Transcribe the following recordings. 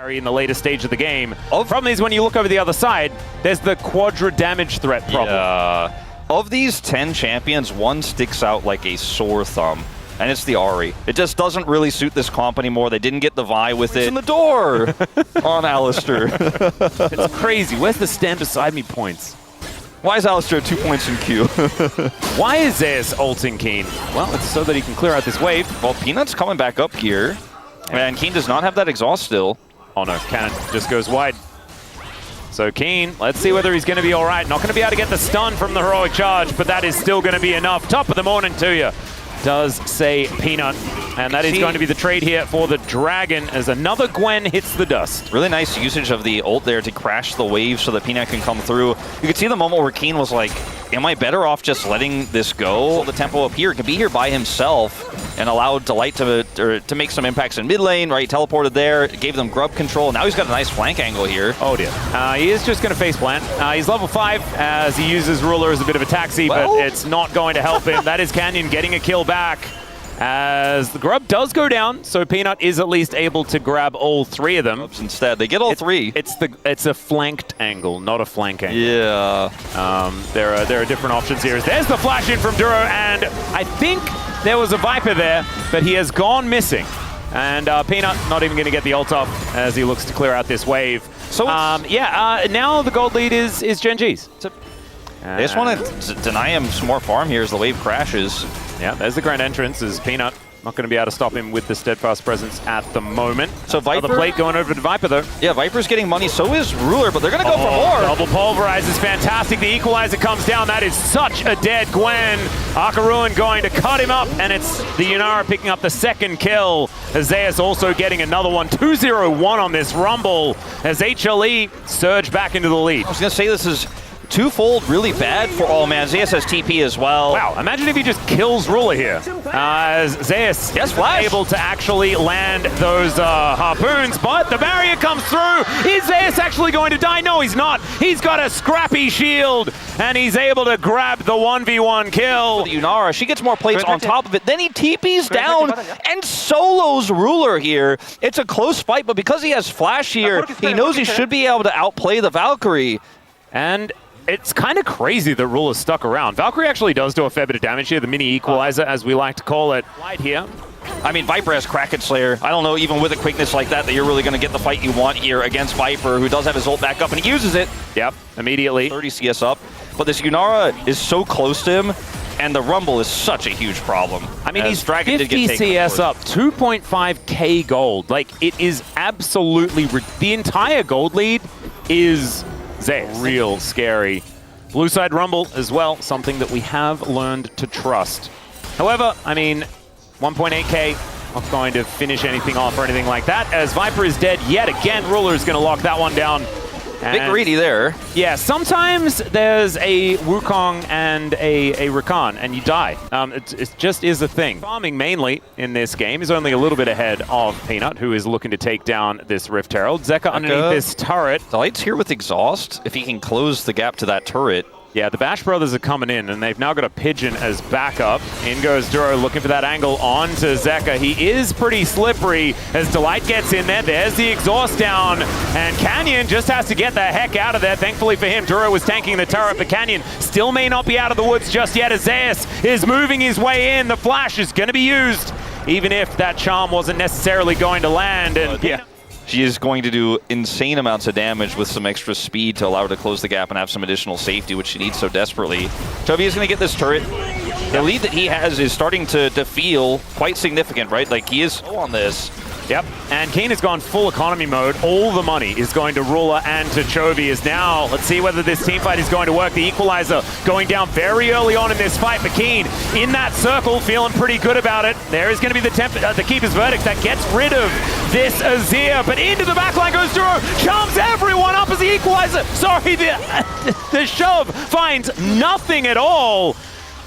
in the later stage of the game. The problem is when you look over the other side, there's the quadra damage threat problem. Yeah. Of these 10 champions, one sticks out like a sore thumb, and it's the Ahri. It just doesn't really suit this comp anymore. They didn't get the Vi with it. In the door on Alistar. It's crazy. Where's the stand beside me points? Why is Alistar 2 points in Q? Why is Zeus ulting Keen? Well, it's so that he can clear out this wave. Well, Peanut's coming back up here, and Keen does not have that exhaust still. Oh no, cannon just goes wide. So Keen, let's see whether he's going to be all right. Not going to be able to get the stun from the heroic charge, but that is still going to be enough. Top of the morning to you, does say Peanut. And that is going to be the trade here for the Dragon as another Gwen hits the dust. Really nice usage of the ult there to crash the wave so that Peanut can come through. You could see the moment where Keen was like, am I better off just letting this go? The tempo up here can be here by himself and allowed Delight to make some impacts in mid lane, right? Teleported there, gave them grub control. Now he's got a nice flank angle here. Oh dear. He is just going to face plant. He's level 5 as he uses Ruler as a bit of a taxi, but it's not going to help him. That is Canyon getting a kill back. As the grub does go down, so Peanut is at least able to grab all 3 of them. Instead, they get all 3. It's a flanked angle, not a flank angle. Yeah. There are different options here. There's the flash in from Duro, and I think there was a Viper there, but he has gone missing. And Peanut not even going to get the ult off as he looks to clear out this wave. So now the gold lead is Gen.G's. They just want to deny him some more farm here as the wave crashes. Yeah, there's the grand entrance as Peanut not going to be able to stop him with the steadfast presence at the moment. So Viper, the plate going over to Viper though. Yeah, Viper's getting money, so is Ruler, but they're going to go for more. Double pulverize is fantastic. The equalizer comes down. That is such a dead Gwen. Akaruan going to cut him up, and it's the Yunara picking up the second kill. Zeus also getting another one. 2-0-1 on this Rumble as HLE surge back into the lead. I was going to say this is twofold really bad for all man. Zeus has TP as well. Wow, imagine if he just kills Ruler here. Zeus is able to actually land those harpoons, but the barrier comes through. Is Zeus actually going to die? No, he's not. He's got a scrappy shield, and he's able to grab the 1v1 kill. The Yunara, she gets more plates on top of it. Then he TPs down and solos Ruler here. It's a close fight, but because he has flash here, he knows he should be able to outplay the Valkyrie. And it's kind of crazy that Ruler's stuck around. Valkyrie actually does do a fair bit of damage here, the mini equalizer, as we like to call it. Light here. I mean, Viper has Kraken Slayer. I don't know, even with a quickness like that you're really going to get the fight you want here against Viper, who does have his ult back up, and he uses it. Yep, immediately. 30 CS up. But this Yunara is so close to him, and the Rumble is such a huge problem. I mean, he's 50 CS up, 2.5k gold. Like, it is absolutely... The entire gold lead is Zeus. Real scary. Blue side Rumble as well, something that we have learned to trust. However, I mean, 1.8k, not going to finish anything off or anything like that, as Viper is dead yet again. Ruler is going to lock that one down. Big greedy there. Yeah, sometimes there's a Wukong and a Rakan, and you die. It just is a thing. Farming mainly in this game is only a little bit ahead of Peanut, who is looking to take down this Rift Herald. Zeka underneath this turret. Delight's here with Exhaust, if he can close the gap to that turret. Yeah, the Bash Brothers are coming in, and they've now got a Pigeon as backup. In goes Duro, looking for that angle onto Zeka. He is pretty slippery as Delight gets in there. There's the exhaust down, and Canyon just has to get the heck out of there. Thankfully for him, Duro was tanking the turret, but Canyon still may not be out of the woods just yet as Zeus is moving his way in. The flash is going to be used, even if that charm wasn't necessarily going to land. And yeah. She is going to do insane amounts of damage with some extra speed to allow her to close the gap and have some additional safety, which she needs so desperately. Chovy is going to get this turret. The lead that he has is starting to feel quite significant, right? Like, he is on this. Yep, and Keen has gone full economy mode. All the money is going to Ruler and to Chovy. Is now, let's see whether this team fight is going to work. The equalizer going down very early on in this fight, but Keen in that circle, feeling pretty good about it. There is going to be the Keeper's Verdict that gets rid of this Azir, but into the backline goes Duro, charms everyone up as the equalizer. Sorry, the shove finds nothing at all.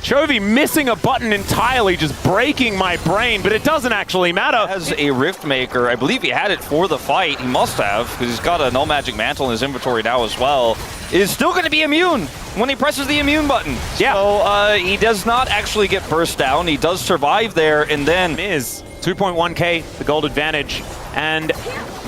Chovy missing a button entirely, just breaking my brain, but it doesn't actually matter. As a Rift Maker, I believe he had it for the fight. He must have, because he's got a Null Magic Mantle in his inventory now as well. Is still going to be immune when he presses the immune button. Yeah. So he does not actually get burst down. He does survive there, and then... Is 2.1k, the gold advantage, and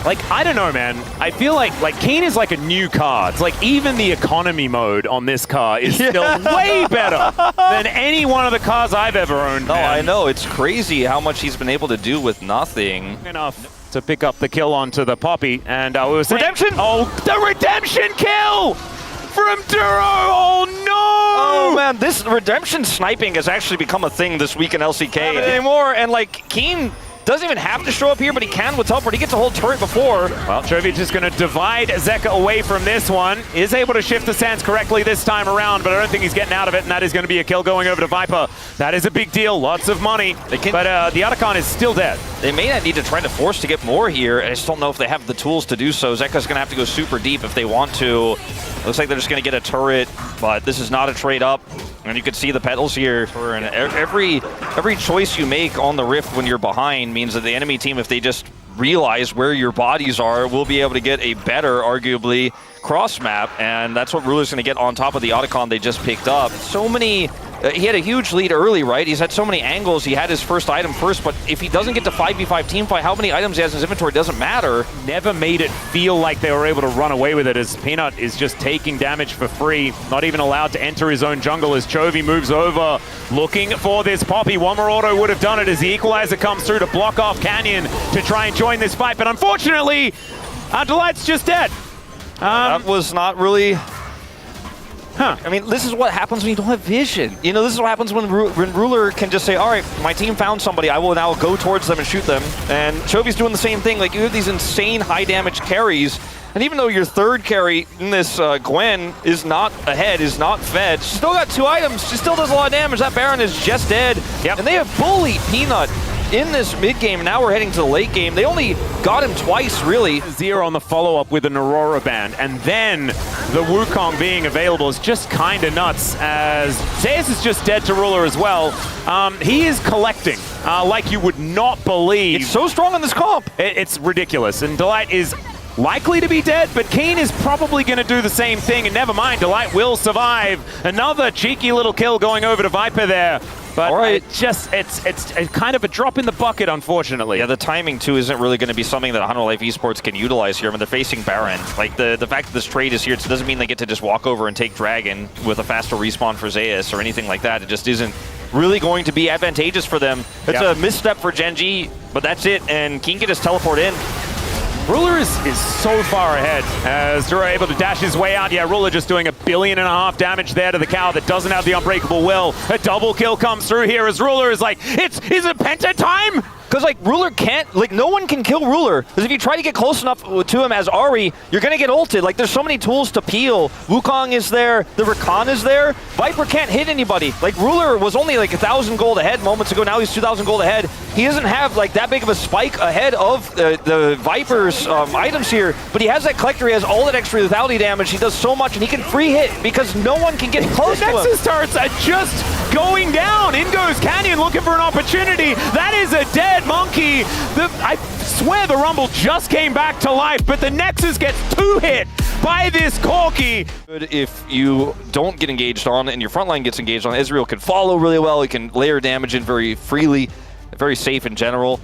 Like, I don't know, man. I feel like Keen is like a new car. It's like even the economy mode on this car is still way better than any one of the cars I've ever owned. No, man. I know. It's crazy how much he's been able to do with nothing. Enough to pick up the kill onto the Poppy, and we were saying, Redemption! Oh, the redemption kill from Duro! Oh no! Oh man, this redemption sniping has actually become a thing this week in LCK anymore, and like Keen doesn't even have to show up here, but he can with teleport. He gets a whole turret before. Well, Chovy just going to divide Zeka away from this one. Is able to shift the sands correctly this time around, but I don't think he's getting out of it, and that is going to be a kill going over to Viper. That is a big deal. Lots of money. But the Otacon is still dead. They may not need to try to force to get more here. I just don't know if they have the tools to do so. Zeka's going to have to go super deep if they want to. Looks like they're just going to get a turret, but this is not a trade up. And you can see the petals here. And every choice you make on the Rift when you're behind means that the enemy team, if they just realize where your bodies are, will be able to get a better, arguably, cross map. And that's what Ruler's going to get on top of the Otacon they just picked up. So many... he had a huge lead early, right? He's had so many angles. He had his first item first, but if he doesn't get to 5v5 team fight, how many items he has in his inventory doesn't matter. Never made it feel like they were able to run away with it, as Peanut is just taking damage for free, not even allowed to enter his own jungle as Chovy moves over, looking for this Poppy. One more auto would have done it as the equalizer comes through to block off Canyon to try and join this fight, but unfortunately, Delight's just dead. That was not really... Huh. I mean, this is what happens when you don't have vision. You know, this is what happens when Ruler can just say, all right, my team found somebody, I will now go towards them and shoot them. And Chovy's doing the same thing. Like, you have these insane high damage carries, and even though your third carry in this Gwen is not ahead, is not fed, she's still got 2 items, she still does a lot of damage. That Baron is just dead. Yep. And they have bullied Peanut in this mid-game. Now we're heading to the late game. They only got him twice, really. Zero on the follow-up with an Aurora Band, and then the Wukong being available is just kind of nuts, as Zeus is just dead to Ruler as well. He is collecting like you would not believe. It's so strong in this comp. It's ridiculous, and Delight is likely to be dead, but Keen is probably going to do the same thing, and never mind, Delight will survive. Another cheeky little kill going over to Viper there. But right. it's kind of a drop in the bucket, unfortunately. Yeah, the timing, too, isn't really going to be something that Hanwha Life Esports can utilize here. I mean, they're facing Baron. Like, the fact that this trade is here, it doesn't mean they get to just walk over and take Dragon with a faster respawn for Zeus or anything like that. It just isn't really going to be advantageous for them. It's a misstep for Gen.G, but that's it, and King can just teleport in. Ruler is so far ahead as Duro able to dash his way out. Yeah, Ruler just doing 1.5 billion damage there to the cow that doesn't have the unbreakable will. A double kill comes through here as Ruler is like, is it Penta time? Because, like, Ruler can't, like, no one can kill Ruler. Because if you try to get close enough to him as Ahri, you're going to get ulted. Like, there's so many tools to peel. Wukong is there. The Rakan is there. Viper can't hit anybody. Like, Ruler was only, like, 1,000 gold ahead moments ago. Now he's 2,000 gold ahead. He doesn't have, like, that big of a spike ahead of the Viper's items here. But he has that collector. He has all that extra lethality damage. He does so much, and he can free hit because no one can get close to him. Nexus turrets are just going down. In goes Canyon looking for an opportunity. That is a dead monkey. I swear the Rumble just came back to life, but the Nexus gets 2 hit by this Corki. If you don't get engaged on and your front line gets engaged on, Ezreal can follow really well. He can layer damage in very freely, very safe in general.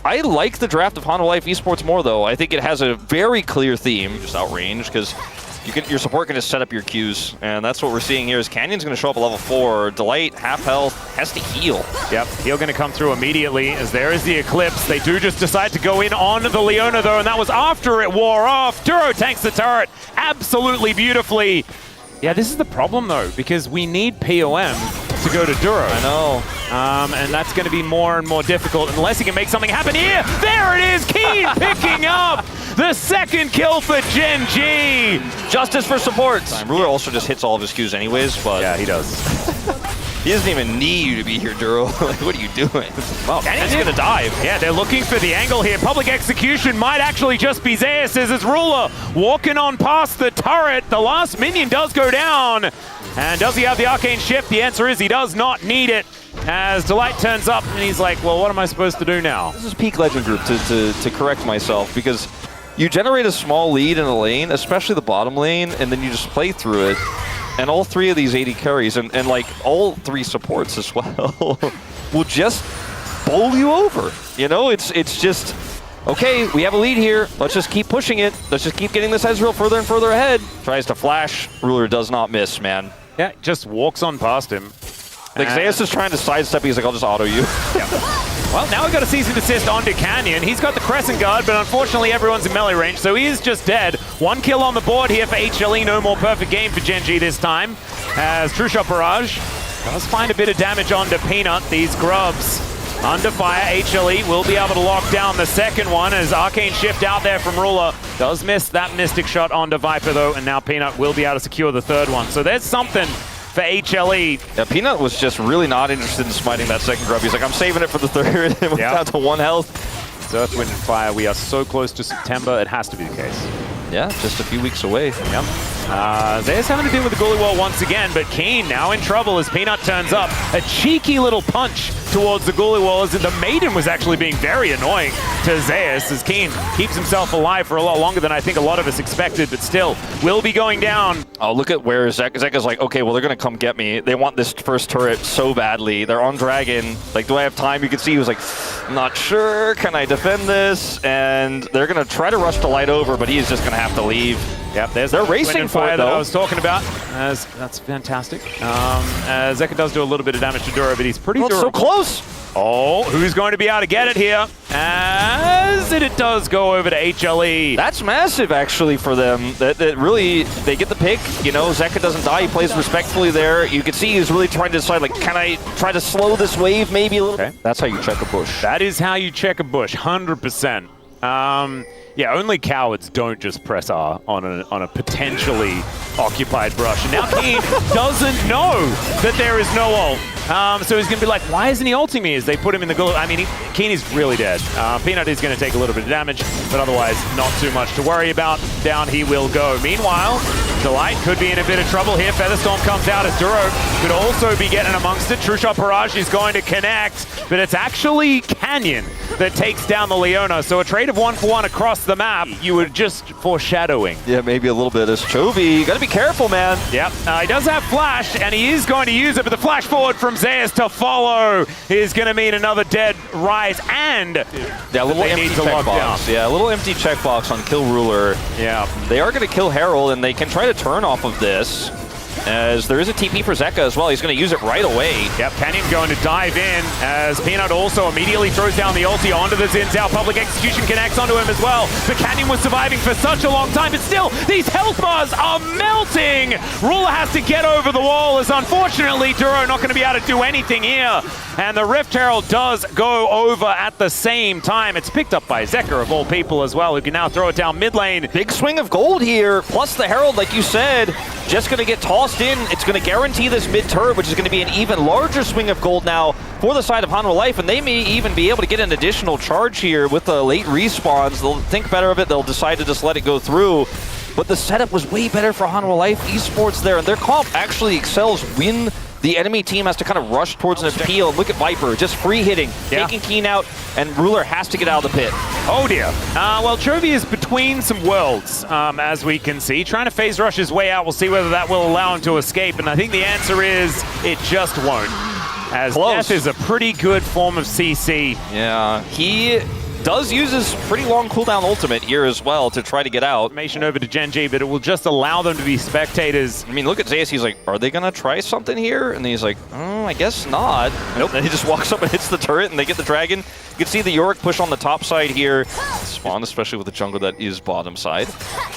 I like the draft of Hanwha Life Esports more, though. I think it has a very clear theme, just outrange, because your support can just set up your Qs, and that's what we're seeing here is Canyon's going to show up at level 4. Delight, half health, has to heal. Yep, heal going to come through immediately as there is the Eclipse. They do just decide to go in on the Leona, though, and that was after it wore off. Duro tanks the turret absolutely beautifully. Yeah, this is the problem, though, because we need POM to go to Duro. I know. And that's going to be more and more difficult unless he can make something happen here. There it is, Keen picking up the second kill for Gen.G. Justice for support. Ruler also just hits all of his Qs anyways, but... Yeah, he does. He doesn't even need you to be here, Duro. Like, what are you doing? Wow, Canyon's going to dive. Yeah, they're looking for the angle here. Public execution might actually just be Zeus as it's Ruler walking on past the turret. The last minion does go down. And does he have the Arcane Shift? The answer is he does not need it. As Delight turns up and he's like, well, what am I supposed to do now? This is peak Legend Group to correct myself, because you generate a small lead in a lane, especially the bottom lane, and then you just play through it. And all 3 of these 80 carries, and like all 3 supports as well, will just bowl you over. You know, it's just, okay, we have a lead here. Let's just keep pushing it. Let's just keep getting this Ezreal further and further ahead. Tries to flash. Ruler does not miss, man. Yeah, just walks on past him. Like, Zeus is trying to sidestep. He's like, I'll just auto you. Yeah. Well, now we've got a cease and desist onto Canyon. He's got the Crescent Guard, but unfortunately everyone's in melee range, so he is just dead. 1 kill on the board here for HLE. No more perfect game for Gen.G this time, as True Shot Barrage does find a bit of damage onto Peanut. These grubs under fire. HLE will be able to lock down the second one as Arcane Shift out there from Ruler. Does miss that Mystic Shot onto Viper though, and now Peanut will be able to secure the third one. So there's something for HLE. Yeah, Peanut was just really not interested in smiting that second grub. He's like, I'm saving it for the third. It went down to 1 health. Earth, Wind, and Fire. We are so close to September. It has to be the case. Yeah, just a few weeks away. Yep. Zeus having to deal with the goalie wall once again, but Keen now in trouble as Peanut turns up. A cheeky little punch towards the goalie wall as the Maiden was actually being very annoying to Zeus as Keen keeps himself alive for a lot longer than I think a lot of us expected, but still will be going down. Oh, look at where Zeka's like, okay, well, they're going to come get me. They want this first turret so badly. They're on Dragon. Like, do I have time? You can see he was like, not sure. Can I defend this? And they're going to try to rush the light over, but he's just going to have to leave. Yep, there's they're racing for it, that I was talking about. That's fantastic. Zeka does do a little bit of damage to Duro, but he's pretty durable. So close. Oh, who's going to be able to get it here? As it does go over to HLE. That's massive, actually, for them. That really, they get the pick. You know, Zeka doesn't die. He plays respectfully there. You can see he's really trying to decide, like, can I try to slow this wave maybe a little bit? That's how you check a bush. That is how you check a bush, 100%. Yeah, only cowards don't just press R on a potentially occupied brush. And now Keen doesn't know that there is no ult. So he's going to be like, why isn't he ulting me as they put him in the goal? I mean, Keen is really dead. Peanut is going to take a little bit of damage, but otherwise not too much to worry about. Down he will go. Meanwhile, Delight could be in a bit of trouble here. Featherstorm comes out as Duro could also be getting amongst it. True Shot Barrage is going to connect, but it's actually Canyon that takes down the Leona. So a trade of 1-for-1 across the map. You were just foreshadowing. Yeah, maybe a little bit. As Chovy, you got to be careful, man. Yep, he does have Flash, and he is going to use it, but the flash forward from Zeus to follow is going to mean another dead Rise, and yeah, a little empty checkbox. Yeah, a little empty checkbox on Kill Ruler. Yeah. They are going to kill Herald, and they can try to turn off of this, as there is a TP for Zeka as well. He's going to use it right away. Yep, Canyon going to dive in as Peanut also immediately throws down the ulti onto the Xin Zhao. Public Execution connects onto him as well. But Canyon was surviving for such a long time, but still, these health bars are melting. Ruler has to get over the wall as unfortunately Duro not going to be able to do anything here. And the Rift Herald does go over at the same time. It's picked up by Zeka of all people as well, who can now throw it down mid lane. Big swing of gold here, plus the Herald, like you said, just going to get tossed in. It's going to guarantee this mid turret, which is going to be an even larger swing of gold now for the side of Hanwha Life, and they may even be able to get an additional charge here with the late respawns. They'll think better of it. They'll decide to just let it go through. But the setup was way better for Hanwha Life Esports there, and their comp actually excels when the enemy team has to kind of rush towards an appeal. Look at Viper, just free hitting, taking Keen out, and Ruler has to get out of the pit. Oh dear. Well, Chovy is between some worlds, as we can see, trying to phase rush his way out. We'll see whether that will allow him to escape, and I think the answer is it just won't. As Death is a pretty good form of CC. Yeah, he does use his pretty long cooldown ultimate here as well to try to get out. Information over to Gen.G, but it will just allow them to be spectators. I mean, look at Zeus. He's like, are they going to try something here? And he's like, I guess not. Nope. And he just walks up and hits the turret, and they get the dragon. You can see the Yorick push on the top side here. Spawn, especially with the jungle that is bottom side.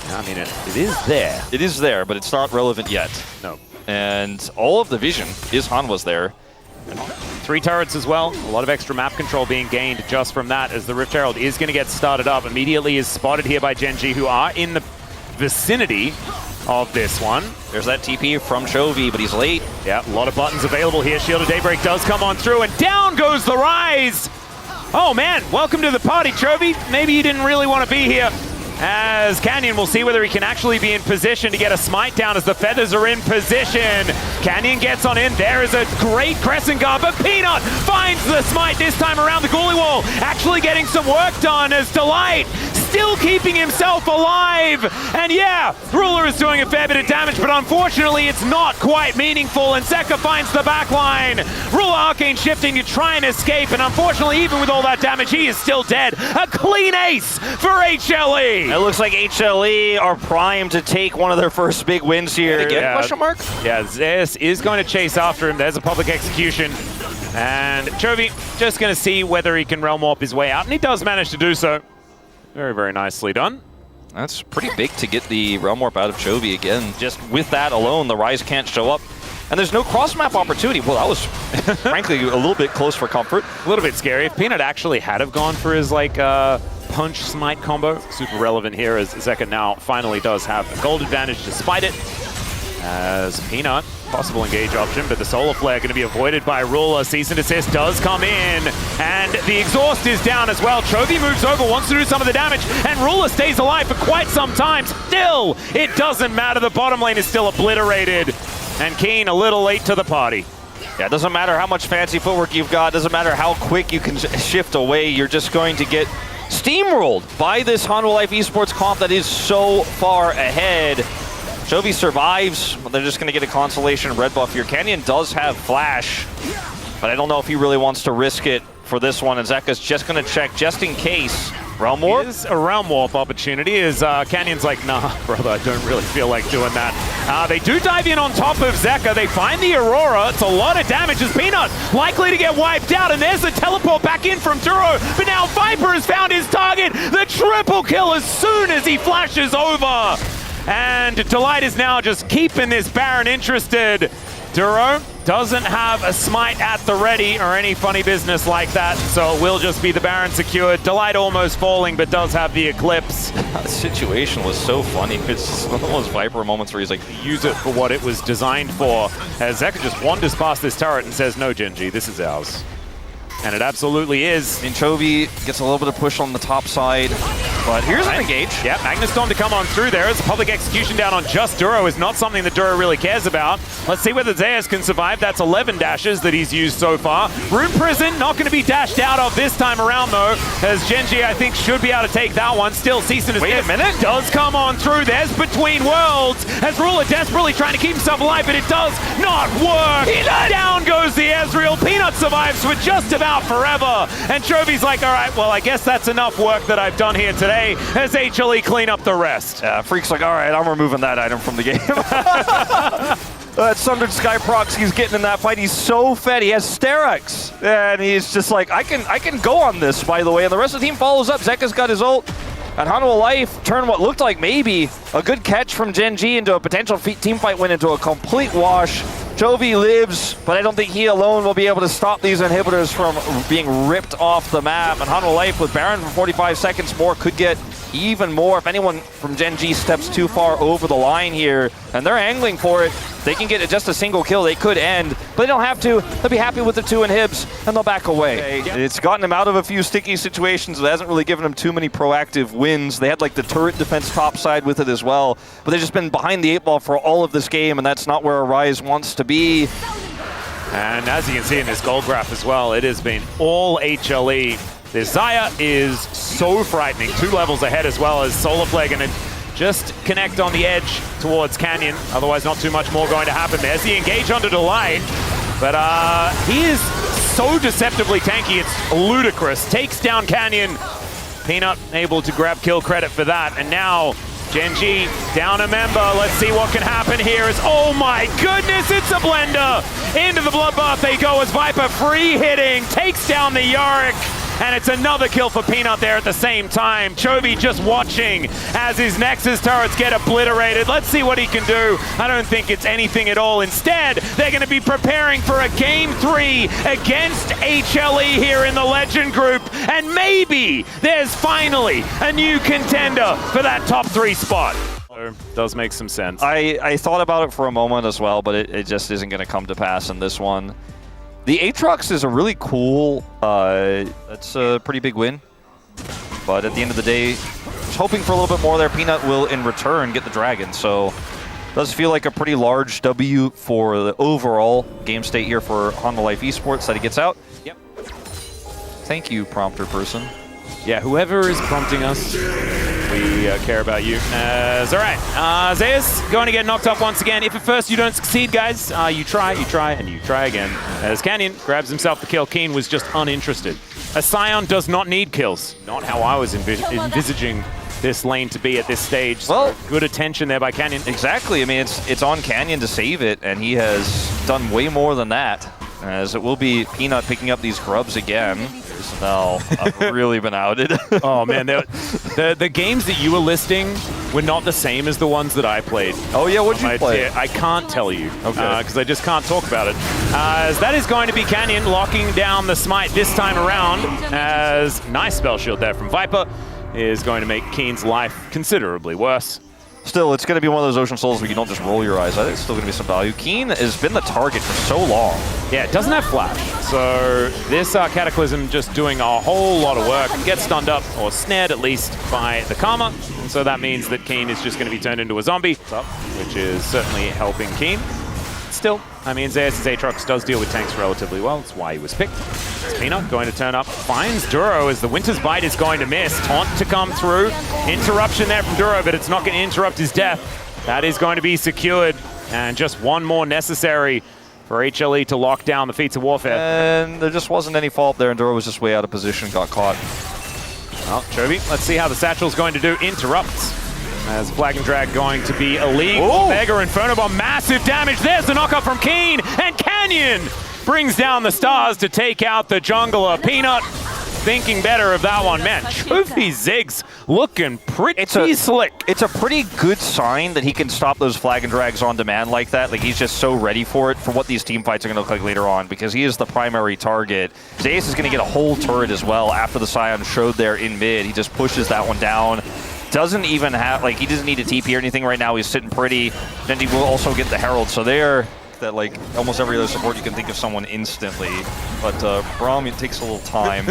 I mean, it is there. It is there, but it's not relevant yet. No. And all of the vision is Hanwha's there. 3 turrets as well. A lot of extra map control being gained just from that, as the Rift Herald is going to get started up. Immediately is spotted here by Gen.G, who are in the vicinity of this one. There's that TP from Chovy, but he's late. Yeah, a lot of buttons available here. Shield of Daybreak does come on through, and down goes the Rise. Oh man, welcome to the party, Chovy. Maybe you didn't really want to be here. As Canyon will see whether he can actually be in position to get a smite down as the feathers are in position. Canyon gets on in. There is a great Crescent Guard, but Peanut finds the smite this time around the goalie wall. Actually getting some work done as Delight still keeping himself alive. And yeah, Ruler is doing a fair bit of damage, but unfortunately it's not quite meaningful, and Zeka finds the back line. Ruler Arcane shifting to try and escape, and unfortunately even with all that damage, he is still dead. A clean ace for HLE. It looks like HLE are primed to take one of their first big wins here. Yeah. Question mark? Yeah, Zeus is going to chase after him. There's a public execution. And Chovy just going to see whether he can Realm Warp his way out, and he does manage to do so. Very, very nicely done. That's pretty big to get the Realm Warp out of Chovy again. Just with that alone, the Rise can't show up. And there's no cross-map opportunity. Well, that was, frankly, a little bit close for comfort. A little bit scary. If Peanut actually had have gone for his, like, punch smite combo, super relevant here, as Zeka now finally does have a gold advantage despite it. As Peanut, possible engage option, but the Solar Flare going to be avoided by Ruler. Cease and desist does come in, and the exhaust is down as well. Chovy moves over, wants to do some of the damage, and Ruler stays alive for quite some time. Still, it doesn't matter. The bottom lane is still obliterated, and Keen a little late to the party. Yeah, it doesn't matter how much fancy footwork you've got, doesn't matter how quick you can shift away, you're just going to get steamrolled by this Hanwha Life Esports comp that is so far ahead. Chovy survives, but they're just going to get a consolation red buff here. Canyon does have flash, but I don't know if he really wants to risk it for this one, and Zeka's just going to check just in case. Realm Warp? It is a Realm Warp opportunity, as Canyon's like, nah, brother, I don't really feel like doing that. They do dive in on top of Zeka. They find the Aurora. It's a lot of damage as Peanut likely to get wiped out, and there's the teleport back in from Duro, but now Viper has found his target. The triple kill as soon as he flashes over. And Delight is now just keeping this Baron interested. Duro doesn't have a smite at the ready or any funny business like that, so it will just be the Baron secured. Delight almost falling, but does have the Eclipse. That situation was so funny. It's one of those Viper moments where he's like, Use it for what it was designed for. As Zeka just wanders past this turret and says, no, Gen.G, this is ours. And it absolutely is. and Chovy gets a little bit of push on the top side, but here's an engage. Yeah, Magnus Storm to come on through there. As a public execution down on just Duro is not something that Duro really cares about. Let's see whether Zeus can survive. That's 11 dashes that he's used so far. Rune Prison not going to be dashed out of this time around though, as Gen.G I think should be able to take that one. Still Cease and desist. Wait a minute. Does come on through. There's Between Worlds as Ruler desperately trying to keep himself alive, but it does not work. Down goes the Ezreal. Peanut survives for just about forever. And Chovy's like, all right, well, I guess that's enough work that I've done here today, as HLE clean up the rest. Yeah, Freak's like, all right, I'm removing that item from the game. That Sundered Sky procs he's getting in that fight, he's so fed. He has Sterex, and he's just like, I can go on this, by the way. And the rest of the team follows up. Zeka's got his ult. And Hanwha Life turned what looked like maybe a good catch from Gen.G into a potential team fight win into a complete wash. Chovy lives, but I don't think he alone will be able to stop these inhibitors from being ripped off the map. And Hanwha Life with Baron for 45 seconds more could get even more if anyone from Gen.G steps too far over the line here. And they're angling for it. They can get just a single kill, they could end, but they don't have to. They'll be happy with the 2 inhibs, and they'll back away. It's gotten them out of a few sticky situations. It hasn't really given them too many proactive wins. They had like the turret defense topside with it as well, but they've just been behind the 8 ball for all of this game, and that's not where Arise wants to be. And as you can see in this gold graph as well, it has been all HLE. This Xayah is so frightening, 2 levels ahead as well, as Solar Flare going to just connect on the edge towards Canyon. Otherwise, not too much more going to happen. There's the engage onto Delight, but he is so deceptively tanky, it's ludicrous. Takes down Canyon. Peanut able to grab kill credit for that, and now Gen.G down a member. Let's see what can happen here. Oh my goodness, it's a blender. Into the bloodbath they go as Viper free hitting, takes down the Yorick. And it's another kill for Peanut there at the same time. Chovy just watching as his Nexus turrets get obliterated. Let's see what he can do. I don't think it's anything at all. Instead, they're going to be preparing for a Game 3 against HLE here in the Legend Group. And maybe there's finally a new contender for that top 3 spot. Does make some sense. I thought about it for a moment as well, but it just isn't going to come to pass in this one. The Aatrox is a really cool, that's a pretty big win. But at the end of the day, just hoping for a little bit more there. Peanut will, in return, get the Dragon. So it does feel like a pretty large W for the overall game state here for Hanwha Life Esports that he gets out. Yep. Thank you, prompter person. Yeah, whoever is prompting us, we care about you. All right, Zeus going to get knocked off once again. If at first you don't succeed, guys, you try, and you try again. As Canyon grabs himself the kill, Keen was just uninterested. A Scion does not need kills. Not how I was envisaging this lane to be at this stage. Well, so good attention there by Canyon. Exactly. I mean, it's on Canyon to save it, and he has done way more than that. As it will be Peanut picking up these grubs again. Now, I've really been outed. Oh man, the games that you were listing were not the same as the ones that I played. Oh yeah, what'd you play? I can't tell you, okay, because I just can't talk about it. As that is going to be Canyon locking down the smite this time around, as nice spell shield there from Viper is going to make Keen's life considerably worse. Still, it's going to be one of those Ocean Souls where you don't just roll your eyes. I think it's still going to be some value. Keen has been the target for so long. Yeah, it doesn't have flash, so this Cataclysm just doing a whole lot of work. Gets stunned up, or snared at least, by the Karma, and so that means that Keen is just going to be turned into a zombie, which is certainly helping Keen. Still, I mean, Zeus' Aatrox does deal with tanks relatively well. That's why he was picked. Peanut going to turn up, finds Duro as the Winter's Bite is going to miss. Taunt to come through. Interruption there from Duro, but it's not going to interrupt his death. That is going to be secured. And just one more necessary for HLE to lock down the Feats of Warfare. And there just wasn't any fault there, and Duro was just way out of position, got caught. Well, Chovy, let's see how the Satchel's going to do. Interrupts. As Flag and Drag going to be illegal. Mega Inferno Bomb, massive damage. There's the knockup from Keen, and Canyon brings down the stars to take out the jungler. Peanut thinking better of that one. Man, Chovy Ziggs looking pretty slick. It's a pretty good sign that he can stop those Flag and Drags on demand like that. Like, he's just so ready for it, for what these team fights are going to look like later on, because he is the primary target. Zeus is going to get a whole turret as well after the Scion showed there in mid. He just pushes that one down. Doesn't even have, like, he doesn't need a TP or anything right now. He's sitting pretty. Then he will also get the Herald. So there, that, like, almost every other support you can think of someone instantly. But Braum, it takes a little time.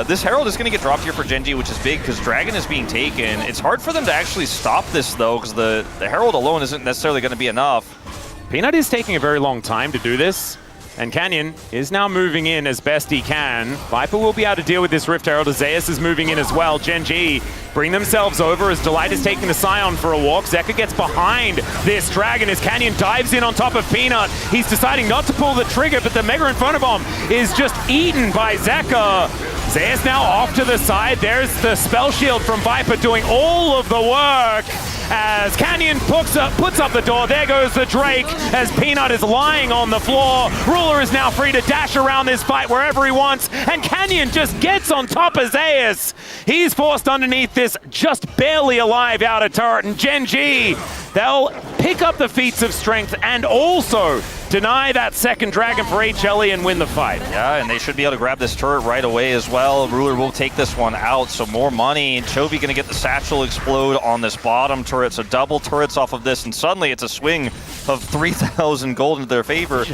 This Herald is going to get dropped here for Gen.G, which is big because Dragon is being taken. It's hard for them to actually stop this, though, because the Herald alone isn't necessarily going to be enough. Peanut is taking a very long time to do this. And Canyon is now moving in as best he can. Viper will be able to deal with this Rift Herald. Zeus is moving in as well. Gen.G bring themselves over as Delight is taking the Scion for a walk. Zeka gets behind this Dragon as Canyon dives in on top of Peanut. He's deciding not to pull the trigger, but the Mega Inferno Bomb is just eaten by Zeka. Zeus now off to the side. There's the spell shield from Viper doing all of the work. As Canyon puts up the door. There goes the Drake as Peanut is lying on the floor. Ruler is now free to dash around this fight wherever he wants, and Canyon just gets on top of Zeus. He's forced underneath this just barely alive outer turret, and Gen.G, they'll pick up the feats of strength and also deny that second dragon for HLE and win the fight. Yeah, and they should be able to grab this turret right away as well. Ruler will take this one out, so more money. And Chovy going to get the Satchel explode on this bottom turret, so double turrets off of this, and suddenly it's a swing of 3,000 gold into their favor.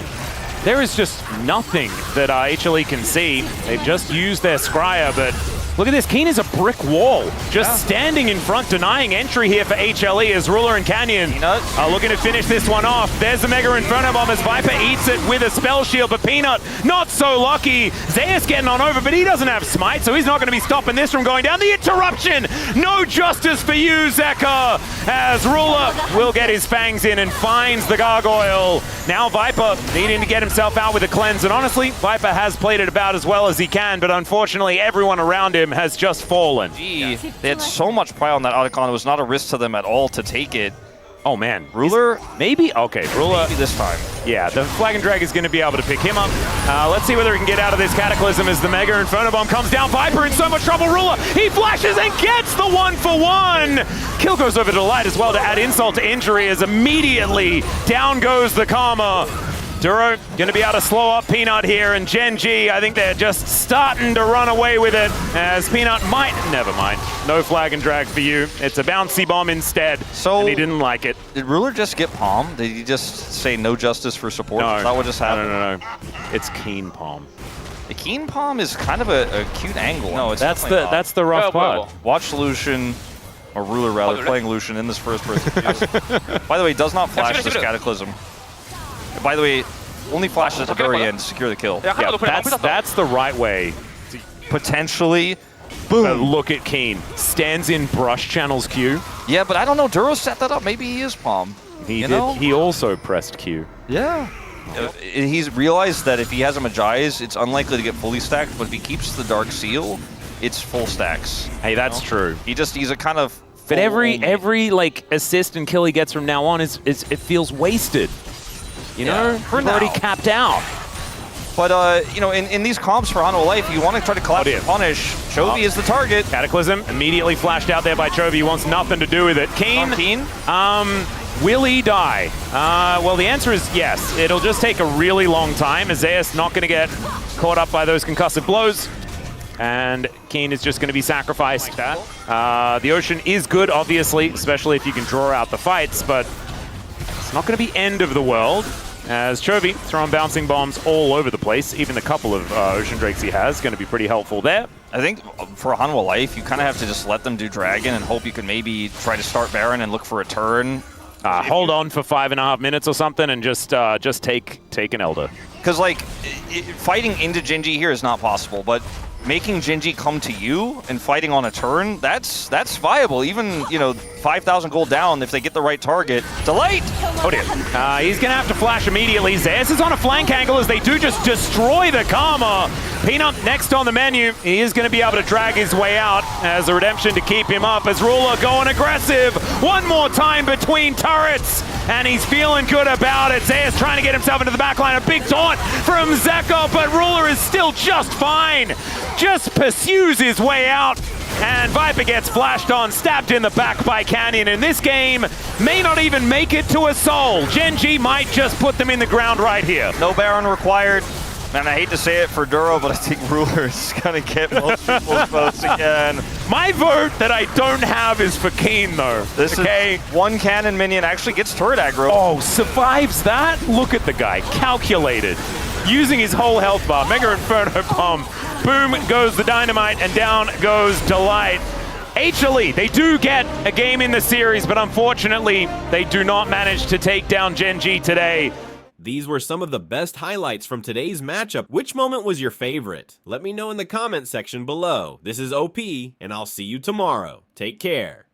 There is just nothing that HLE can see. They've just used their Scryer, but look at this. Keen is a brick wall, just standing in front, denying entry here for HLE as Ruler and Canyon are looking to finish this one off. There's the Mega Inferno Bomb as Viper eats it with a spell shield, but Peanut not so lucky. Zeus getting on over, but he doesn't have smite, so he's not going to be stopping this from going down. The interruption! No justice for you, Zeka, as Ruler will get his fangs in and finds the gargoyle. Now Viper needing to get himself out with a cleanse, and honestly, Viper has played it about as well as he can, but unfortunately everyone around him has just fallen. Gee, they had so much pride on that Otacon. It was not a risk to them at all to take it. Oh man, Ruler? Maybe? Okay, Ruler. Maybe this time. Yeah, the Flag and Drag is going to be able to pick him up. Let's see whether he can get out of this Cataclysm as the Mega Inferno Bomb comes down. Viper in so much trouble. Ruler, he flashes and gets the 1-for-1. Kill goes over to Light as well to add insult to injury as immediately down goes the Karma. Duro going to be able to slow up Peanut here, and Gen.G, I think they're just starting to run away with it, as Peanut might, never mind, no Flag and Drag for you. It's a bouncy bomb instead, and he didn't like it. Did Ruler just get palmed? Did he just say no justice for support? No, Is that what just happened? No. It's Keen Palm. The Keen Palm is kind of a cute angle. No, it's that's the rough part. Watch Lucian, or Ruler rather, playing Lucian in this first person. By the way, does not flash this Cataclysm. By the way, only flashes at the very end to secure the kill. Yeah, that's the right way. Potentially Boom. But look at Keen. Stands in brush channels Q. Yeah, but I don't know. Duro set that up. Maybe he is Palm. He did. He also pressed Q. Yeah. He's realized that if he has a Magi's, it's unlikely to get fully stacked, but if he keeps the Dark Seal, it's full stacks. Hey, that's true. He's a kind of... But every like assist and kill he gets from now on is it feels wasted. You know? For He's already now. capped out. But, you know, in these comps for Hanwha Life, you want to try to collapse and punish. Chovy is the target. Cataclysm immediately flashed out there by Chovy. He wants nothing to do with it. Keen, will he die? Well, the answer is yes. It'll just take a really long time. Zeus not going to get caught up by those concussive blows. And Keen is just going to be sacrificed. Like that. The Ocean is good, obviously, especially if you can draw out the fights, but it's not going to be end of the world. As Chovy throwing bouncing bombs all over the place, even the couple of Ocean Drakes he has, going to be pretty helpful there. I think for Hanwha Life, you kind of have to just let them do Dragon and hope you can maybe try to start Baron and look for a turn. Hold on for 5.5 minutes or something and just take an Elder. Because, like, fighting into Gen.G here is not possible, but making Gen.G come to you and fighting on a turn, that's viable. Even, you know, 5,000 gold down if they get the right target. Delight! Oh dear. He's going to have to flash immediately. Zeus is on a flank angle as they do just destroy the Karma. Peanut next on the menu. He is going to be able to drag his way out as a redemption to keep him up as Ruler going aggressive. One more time between turrets. And he's feeling good about it. Zeus trying to get himself into the backline. A big taunt from Zeko, but Ruler is still just fine. Just pursues his way out. And Viper gets flashed on, stabbed in the back by Canyon. And this game may not even make it to a soul. Gen.G might just put them in the ground right here. No Baron required. And I hate to say it for Duro, but I think Ruler is going to get most people's votes again. My vote that I don't have is for Keen, though. This is one cannon minion actually gets turret aggro. Oh, survives that? Look at the guy. Calculated. Using his whole health bar. Mega Inferno Bomb. Boom goes the Dynamite, and down goes Delight. HLE, they do get a game in the series, but unfortunately, they do not manage to take down Gen.G today. These were some of the best highlights from today's matchup. Which moment was your favorite? Let me know in the comment section below. This is OP, and I'll see you tomorrow. Take care.